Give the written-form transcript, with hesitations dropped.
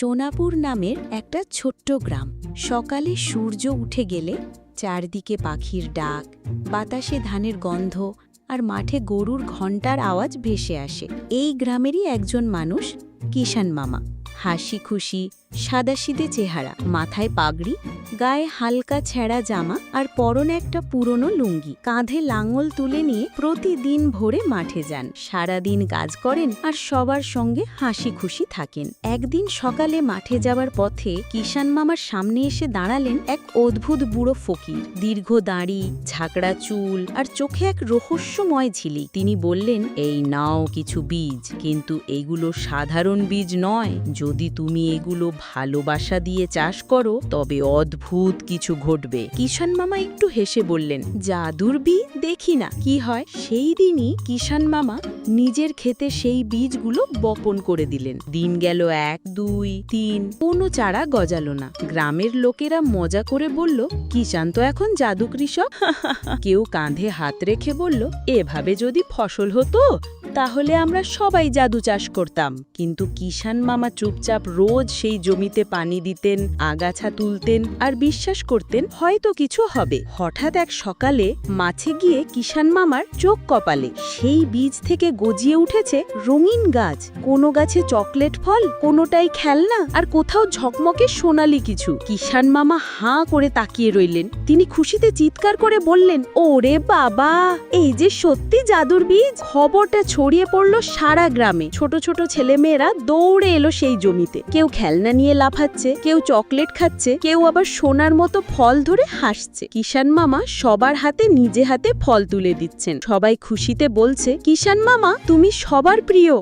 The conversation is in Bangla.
সোনাপুর নামের একটা ছোট্ট গ্রাম। সকালে সূর্য উঠে গেলে চারদিকে পাখির ডাক, বাতাসে ধানের গন্ধ আর মাঠে গরুর ঘণ্টার আওয়াজ ভেসে আসে। এই গ্রামেরই একজন মানুষ, কিষান মামা। হাসি খুশি, সাদাসিধে চেহারা, মাথায় পাগড়ি, গায়ে হালকা ছেঁড়া জামা আর পরনে একটা পুরনো লুঙ্গি। কাঁধে লাঙল তুলে নিয়ে প্রতিদিন ভোরে মাঠে যান, সারাদিন কাজ করেন আর সবার সঙ্গে হাসি খুশি থাকেন। একদিন সকালে মাঠে যাওয়ার পথে কিষান মামার সামনে এসে দাঁড়ালেন এক অদ্ভুত বুড়ো ফকির। দীর্ঘ দাড়ি, ঝাঁকড়া চুল আর চোখে এক রহস্যময় ঝিলিক। তিনি বললেন, এই নাও কিছু বীজ, কিন্তু এগুলো সাধারণ বীজ নয়। যদি তুমি এগুলো ভালোবাসা দিয়ে চাষ করো তবে অদ্ভুত কিছু ঘটবে। কিষান মামা একটু হেসে বললেন, জাদুর বীজ, দেখি না কি হয়। সেই দিনই কিষান মামা নিজের ক্ষেতে সেই বীজগুলো বপন করে দিলেন। দিন গেল 1, 2, 3, কোনো চারা গজালো না। গ্রামের লোকেরা মজা করে বলল, কিষান তো এখন জাদু কৃষক। কেউ কাঁধে হাত রেখে বলল, এভাবে যদি ফসল হতো তাহলে আমরা সবাই জাদু চাষ করতাম। কিন্তু কিষান মামা চুপচাপ রোজ সেই জমিতে পানি দিতেন, আগাছা তুলতেন আর বিশ্বাস করতেন হয়তো কিছু হবে। হঠাৎ এক সকালে মাঠে গিয়ে কিষান মামার চোখ কপালে। সেই বীজ থেকে গজিয়ে উঠেছে রঙিন গাছ। কোনো গাছে চকলেট ফল, কোনোটাই খেলনা, আর কোথাও ঝকমকে সোনালি কিছু। কিষান মামা হাঁ করে তাকিয়ে রইলেন। তিনি খুশিতে চিৎকার করে বললেন, ওরে বাবা, এই যে সত্যি জাদুর বীজ। খবরটা ছড়িয়ে পড়লো সারা গ্রামে। ছোট ছোট ছেলেমেয়েরা দৌড়ে এলো সেই জমিতে। কেউ খেলনা নিয়ে লাফাচ্ছে, কেউ চকলেট খাচ্ছে, কেউ আবার সোনার মতো ফল ধরে হাসছে। কিষান মামা সবার হাতে নিজে হাতে ফল তুলে দিচ্ছেন। সবাই খুশিতে বলছে, কিষান মামা তুমি সবার প্রিয়।